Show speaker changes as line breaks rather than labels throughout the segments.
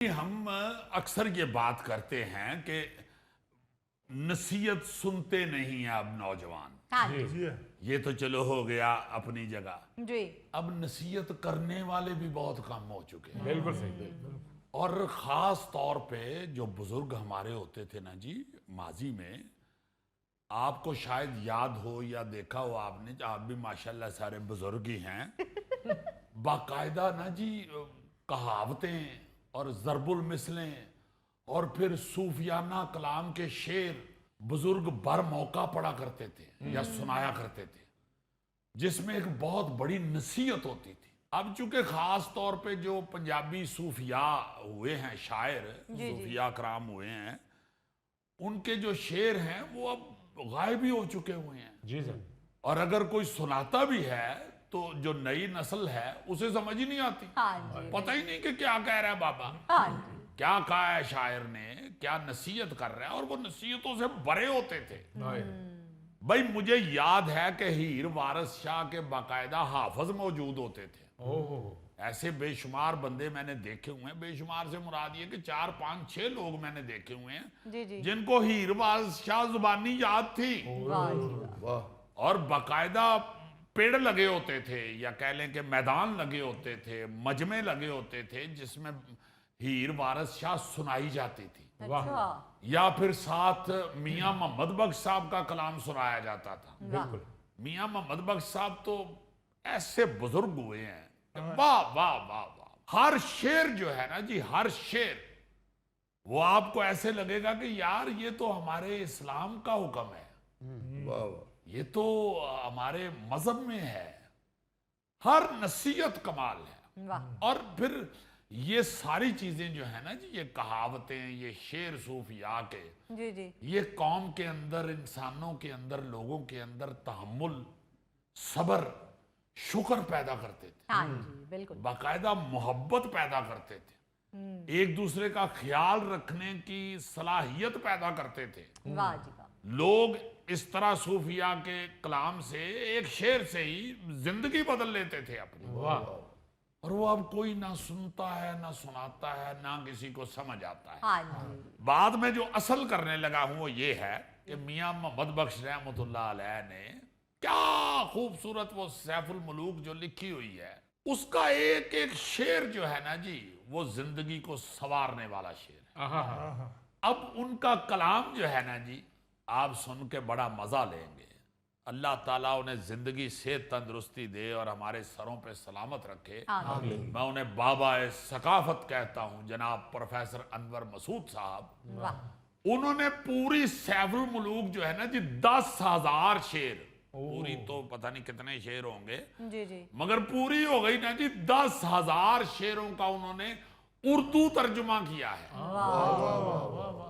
हम अक्सर ये बात करते हैं कि नसीहत सुनते नहीं है अब नौजवान।
हाँ जी
जी
ये तो चलो हो गया अपनी जगह।
जी।
अब नसीहत करने वाले भी बहुत कम हो चुके हैं।
बिल्कुल सही बिल्कुल।
और ख़ास तौर पे जो बुज़ुर्ग हमारे होते थे ना जी, माजी में, आपको शायद याद हो या देखा हो आपने, आप भी माशाल्लाह सारे बुज़ुर्ग ही हैं। बाकायदा ना जी कहावतें और ज़रबुल मिसलें और फिर सूफियाना कलाम के शेर बुज़ुर्ग बर मौका पड़ा करते थे या सुनाया करते थे, जिसमें एक बहुत बड़ी नसीहत होती थी। अब चूंकि खास तौर पे जो पंजाबी सूफिया हुए हैं, शायर सूफिया कराम हुए हैं, उनके जो शेर हैं वो अब गायब ही हो चुके हुए हैं।
जी सर।
और अगर कोई सुनाता भी है तो जो नई नस्ल है उसे समझ ही नहीं आती।
हाँ जी।
पता ही नहीं कि क्या कह रहा है बाबा,
हाँ जी।
क्या कहा है शायर ने, क्या नसीहत कर रहा है। और वो नसीहतों से भरे होते थे। भाई मुझे याद है कि हीर वारिस शाह के बाकायदा हाफज मौजूद होते थे।
ओह
ऐसे बेशुमार बंदे मैंने देखे हुए हैं। बेशुमार से मुराद ये कि 4 5 6 लोग मैंने देखे हुए हैं
जी जी।
जिनको हीर वारिस शाह जुबानी याद थी।
वाह जी वाह।
और बाकायदा पेड़ लगे होते थे, या कह लें कि मैदान लगे होते थे, मजमे लगे होते थे, जिसमें हीर वारिस शाह सुनाई जाती थी।
अच्छा।
या फिर साथ मियां मोहम्मद बख्श साहब का कलाम सुनाया जाता था।
बिल्कुल।
मियां मोहम्मद बख्श साहब तो ऐसे बुजुर्ग हुए हैं, वाह वाह वाह वाह। हर शेर जो है ना जी, हर शेर वो आपको ऐसे लगेगा कि यार ये तो हमारे इस्लाम का हुक्म है,
वाह वाह।
ये तो हमारे मजहब में है। हर नसीहत कमाल है।
वाह।
और फिर ये सारी चीजें जो है ना जी, ये कहावतें, ये शेर सूफिया के,
जी जी।
ये कौम के अंदर, इंसानों के अंदर, लोगों के अंदर तहम्मुल, सब्र, शुक्र पैदा करते थे।
हाँ जी बिल्कुल।
बाकायदा मोहब्बत पैदा करते थे, एक दूसरे का ख्याल रखने की सलाहियत पैदा करते थे।
वाह जी वाह।
लोग इस तरह सूफिया के कलाम से, एक शेर से ही जिंदगी बदल लेते थे अपनी।
वाह।
और वो अब कोई ना सुनता है, ना सुनाता है, ना किसी को समझ आता है।
हाँ जी।
बाद में जो असल करने लगा हूं वो ये है कि मियां मोहम्मद बख्श रहमतुल्लाह अलैह ने क्या खूबसूरत वो सैफुल मुलूक जो लिखी हुई है, उसका एक एक शेर जो है ना जी, वो जिंदगी को संवारने वाला शेर है।
आहा।
अब उनका कलाम जो है ना जी, आप सुन के बड़ा मजा लेंगे। अल्लाह ताला उन्हें जिंदगी से तंदुरुस्ती दे और हमारे सरों पे सलामत रखे।
हाँ जी।
मैं उन्हें बाबा सकाफत कहता हूं, जनाब प्रोफेसर अनवर मसूद साहब।
वाह।
उन्होंने पूरी सैफुल मुलूक जो है ना जी, 10,000 शेर, पूरी तो पता नहीं कितने शेर होंगे,
जी जी।
मगर पूरी हो गई ना जी, 10,000 शेरों का उन्होंने उर्दू तर्जुमा किया है।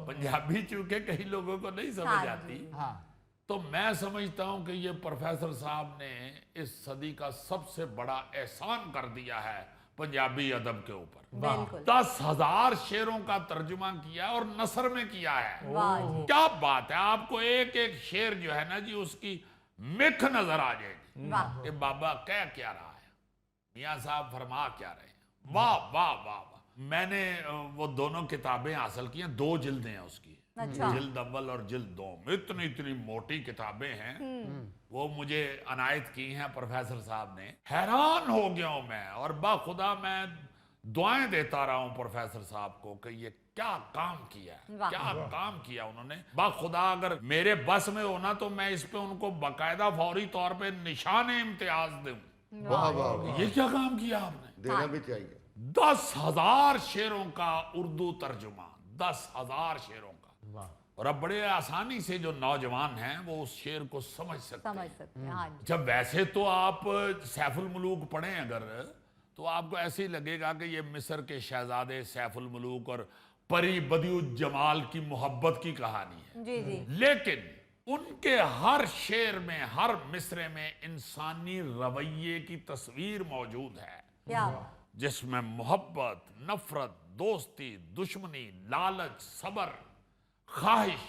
पंजाबी चूंकि कई लोगों को नहीं समझ
हाँ
आती,
जी।
तो मैं समझता हूं कि ये प्रोफेसर साहब ने इस सदी का सबसे बड़ा एहसान कर दिया है पंजाबी अदब के ऊपर।
बिल्कुल।
10,000 शेरों का तर्जुमा किया और नसर में किया है।
वाह जी।
क्या बात है। आपको एक एक शेर जो है ना जी, उसकी मिख नजर आ जाएगी
वाह।
कि बाबा कह क्या रहा है, मियां साहब फरमा क्या रहे हैं। वाह वाह वाह वाह। मैंने वो दोनों किताबें हासिल की हैं, 2 जिल्दें हैं उसकी।
अच्छा।
जिल्द अव्वल और जिल्द 2, इतनी इतनी मोटी किताबें हैं। वो मुझे अनायत की हैं प्रोफेसर साहब ने। हैरान हो गया हूं मैं, और बाखुदा मैं दुआएं देता रहा हूं प्रोफेसर साहब को कि ये क्या काम किया है,
वाह।
क्या काम किया उन्होंने। बाखुदा अगर मेरे बस में होना तो मैं इस पे उनको बाकायदा फौरी तौर पे निशान इम्तियाज दूं।
वाह वाह वाह।
ये क्या काम किया आपने।
देना भी चाहिए।
10,000 शेरों का उर्दू तर्जुमा, 10,000 शेरों का। और अब बड़े आसानी से जो नौजवान हैं वो उस शेर को समझ सकते
समझ
हैं।
सकते हैं। हाँ जी।
जब वैसे तो आप सैफुल मुलूक पढ़ें अगर, तो आपको ऐसे ही लगेगा कि ये मिस्र के शहजादे सैफुल मुलूक और परी बदियुज जमाल की मोहब्बत की कहानी है।
जी जी।
लेकिन उनके हर शेर में, हर मिसरे में इंसानी रवैये की तस्वीर मौजूद है,
क्या।
जिसमें मोहब्बत, नफरत, दोस्ती, दुश्मनी, लालच, सबर, ख्वाहिश,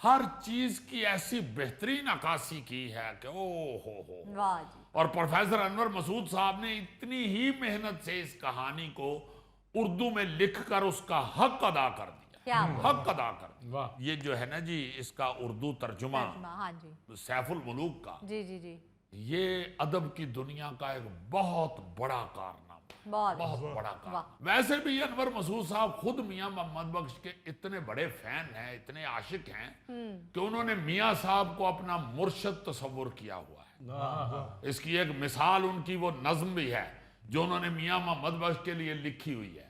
हर चीज की ऐसी बेहतरीन अक्कासी की है कि ओ हो।
वाह जी।
और प्रोफेसर अनवर मसूद साहब ने इतनी ही मेहनत से इस कहानी को उर्दू में लिखकर उसका हक अदा कर दिया,
क्या बात।
हक अदा कर दिया।
वाह।
ये जो है ना जी, इसका उर्दू तर्जुमा
हाँ जी
सैफुल मुलूक का,
जी जी जी
ये अदब की दुनिया का एक बहुत बड़ा कारनामा,
बहुत
बहुत बड़ा
वाह।
कारनामा। वैसे भी अनवर मसूद साहब खुद मियां मोहम्मद बख्श के इतने बड़े फैन हैं, इतने आशिक हैं कि उन्होंने मियां साहब को अपना मुर्शद तस्वुर किया हुआ है। इसकी एक मिसाल उनकी वो नज्म भी है जो उन्होंने मियां मोहम्मद बख्श के लिए लिखी हुई है,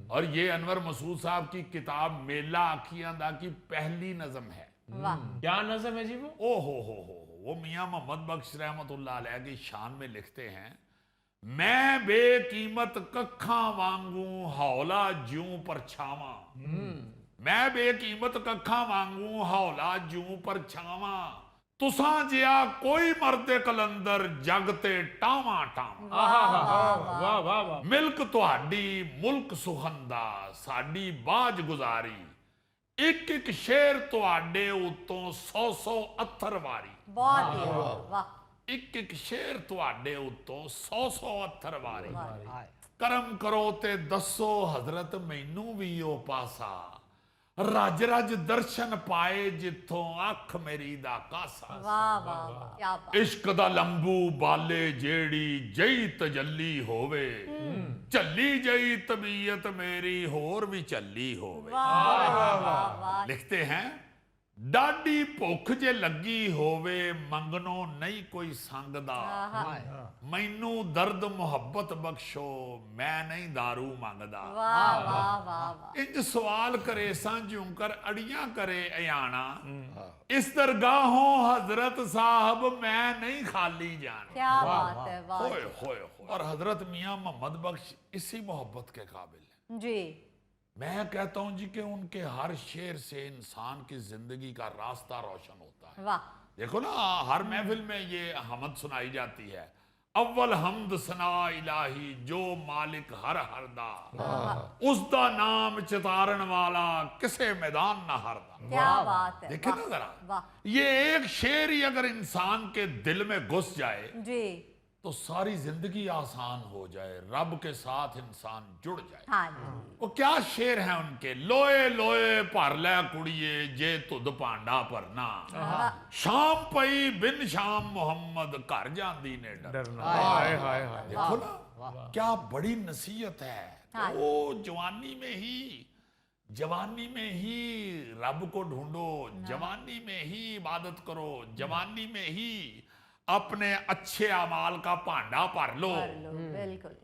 और ये अनवर मसूद साहब की किताब मेला अखियां दा की पहली नज्म है।
वाह
क्या नज़म है जी वो?
ओ हो, वो मियां मोहम्मद बख्श रहमतुल्लाह अलैह की शान में लिखते हैं, मैं बेकीमत कखा वांगू हौला ज्यों परछावा, मैं बेकीमत कखा वांगू हौला ज्यों परछावा, तुसा जिया कोई मर्द कलंदर जगते टावा टावा,
वाह वाह वाह।
मिल्क तुहाडी मुल्क सुखंदा साडी बाज गुजारी, एक एक शेर तुहाडे उतों 100 अत्थर वारी,
बहुत ही वाह
एक एक शेर तुहाडे उतों 100 अत्थर वारी,
वाह
करम करो ते दसो हजरत मैनू भी ओ पासा, रज रज दर्शन पाए जिथों अख मेरी दा कासा,
वाह वाह वाह क्या बात।
इश्क दा लंबू बाले जेड़ी जई तजल्ली होवे, झल्ली जई तबीयत मेरी होर भी झल्ली होवे।
वाह वाह वाह
लिखते हैं, डाडी भुख जे लगी होवे मंगनो नहीं कोई संगदा, मैनू दर्द मुहब्बत बख्शो मैं नहीं दारू मंगदा,
वाह वाह वाह वाह
इंज सवाल करे सांझू कर अड़ियां करे अयाना, इस दरगाहों हजरत साहब मैं नहीं खाली जाना।
क्या बात है वाह
होए होए होए। और हजरत मियां मोहम्मद बख्श इसी मोहब्बत के काबिल है।
जी
मैं कहता हूं जी कि उनके हर शेर से इंसान की जिंदगी का रास्ता रोशन होता है।
वाह
देखो ना, हर महफिल में ये हमद सुनाई जाती है, अव्वल हमद सना इलाही जो मालिक हर हरदा, उसदा नाम चितारण वाला किसे मैदान ना हरदा।
क्या बात है
देखे ना जरा,
वाह
ये एक शेर ही अगर इंसान के दिल में घुस जाए
जी
तो सारी जिंदगी आसान हो जाए, रब के साथ इंसान जुड़ जाए।
हाँ जी
वो क्या शेर है उनके, लोए लोए भर लै कुड़िए जे तुद पांडा भरना, शाम पई बिन शाम मोहम्मद घर जांदी ने डरना।
हाय हाय हाय।
देखो ना क्या बड़ी नसीहत है।
हाँ।
तो जवानी में ही रब को ढूंढो, जवानी में ही इबादत करो, जवानी में ही अपने अच्छे अमाल का भांडा भर लो।
कर लो बिल्कुल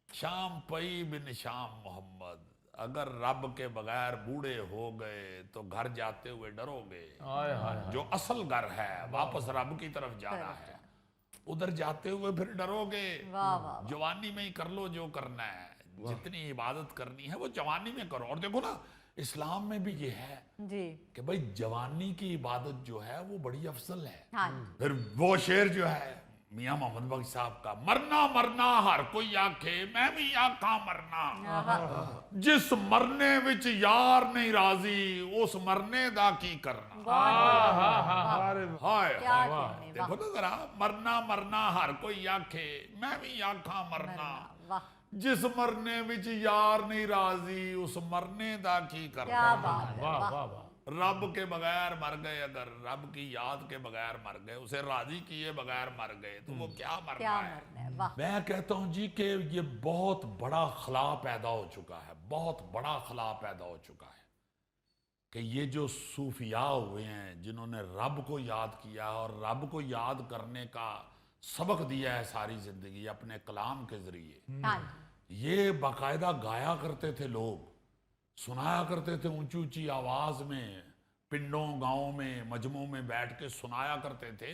शाम पई बिन शाम मोहम्मद, अगर रब के बगैर बूढ़े हो गए तो घर जाते हुए डरोगे।
हाय हाय।
जो असल घर है वापस रब की तरफ जाना है, उधर जाते हुए फिर डरोगे।
वाह वाह
जवानी में ही कर लो जो करना है, जितनी इबादत करनी है वो जवानी में करो। और देखो ना, इस्लाम में भी ये है
जी
कि भाई जवानी की इबादत जो है वो बड़ी अफजल है।
हाँ
फिर वो शेर जो है मियां मोहम्मद बख्श साहब का, मरना मरना हर कोई आखे मैं भी आखा मरना, जिस मरने विच यार नहीं राजी उस मरने दा की करना। हाय
क्या
हाय।
कहने,
देखो ना जरा, मरना मरना हर कोई आखे मैं भी आखा मरना,
वाह
जिस मरने विच यार नहीं राजी उस मरने दा की
क्या
करना।
बात है
वाह
वाह
वाह वाह।
रब के बगैर मर गए, अगर रब की याद के बगैर मर गए, उसे राजी किए बगैर मर गए तो वो क्या मरना
क्या
है।
मरना है वाह
मैं कहता हूं जी कि ये बहुत बड़ा खला पैदा हो चुका है, बहुत बड़ा खला पैदा हो चुका है कि ये जो सूफिया हुए हैं जिन्होंने रब को याद किया और रब को याद करने का सबक दिया है सारी जिंदगी अपने कलाम के जरिए,
हाँ
ये बाकायदा गाया करते थे लोग, सुनाया करते थे ऊंची ऊंची आवाज में, पिंडों गांवों में मजमों में बैठ के सुनाया करते थे,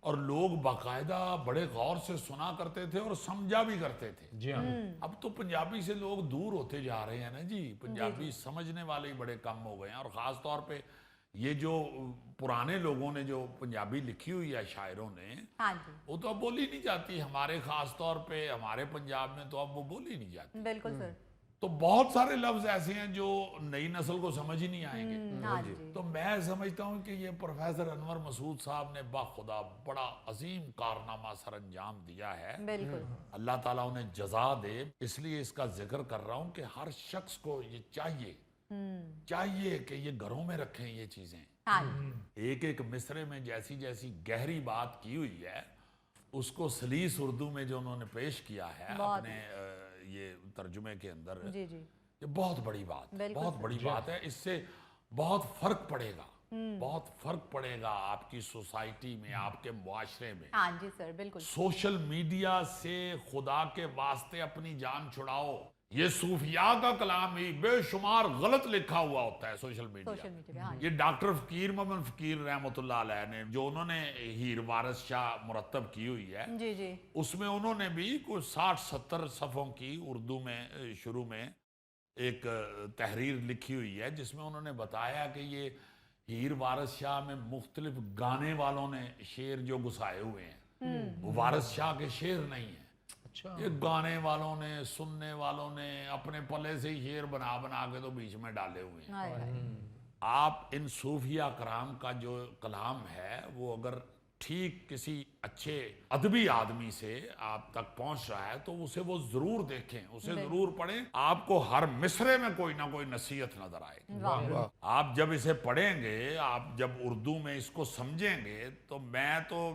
और लोग बाकायदा बड़े गौर से सुना करते थे और समझा भी करते थे।
जी हाँ।
अब तो पंजाबी से लोग दूर होते जा रहे हैं ना जी, पंजाबी समझने वाले ही बड़े कम हो गए हैं। और ख़ास तौर पे ये जो पुराने लोगों ने जो पंजाबी लिखी हुई है शायरों ने,
हाँ जी
वो तो अब बोली नहीं जाती। हमारे ख़ास तौर पे हमारे पंजाब में तो अब वो बोली नहीं जाती।
बिल्कुल सर
तो बहुत सारे लफ्ज ऐसे हैं जो नई नस्ल को समझ ही नहीं आएंगे।
हाँ जी
तो मैं समझता हूं कि ये प्रोफेसर अनवर मसूद साहब ने बाखुदा बड़ा अजीम कारनामा सर अंजाम दिया है।
बिल्कुल
अल्लाह ताला उन्हें जजा दे। इसलिए इसका जिक्र कर रहा हूं कि हर शख्स को ये चाहिए कि ये घरों में रखें ये चीजें।
हाँ जी
एक एक मिसरे में जैसी जैसी गहरी बात की हुई है, उसको सलीस उर्दू में जो उन्होंने पेश किया है
बहुत
अपने ये तर्जुमे के अंदर,
जी जी
ये बहुत बड़ी बात है,
बिल्कुल
बहुत
सर।
बड़ी बात है। इससे बहुत फर्क पड़ेगा, बहुत फर्क पड़ेगा आपकी सोसाइटी में, आपके मुआशरे में।
हाँ जी सर बिल्कुल
सोशल मीडिया से खुदा के वास्ते अपनी जान छुड़ाओ। ये सूफिया का कलाम ही बेशुमार गलत लिखा हुआ होता है सोशल मीडिया।
सोशल मीडिया पे, हाँ जी
ये डॉक्टर फकीर मोहम्मद फकीर रहमतुल्लाह अलैह ने जो उन्होंने हीर वारिस शाह मुरत्तब की हुई है,
जी जी
उसमें उन्होंने भी कुछ 60-70 सफ़ों की उर्दू में शुरू में एक तहरीर लिखी हुई है, जिसमें उन्होंने बताया कि ये हीर वारिस शाह में मुख्तलिफ गाने वालों ने शेर जो घुसाए हुए हैं, वो वारिस शाह के शेर नहीं है।
अच्छा
ये गाने वालों ने, सुनने वालों ने अपने पले से ही शेर बना बना के तो बीच में डाले हुए हैं।
हाय हाय
आप इन सूफिया कराम का जो कलाम है वो अगर ठीक किसी अच्छे अदबी आदमी से आप तक पहुंच रहा है तो उसे वो जरूर देखें, उसे जरूर पढ़ें। आपको हर मिसरे में कोई ना कोई नसीहत नजर आएगी।
वाह
आप जब इसे पढ़ेंगे, आप जब उर्दू में इसको समझेंगे, तो मैं तो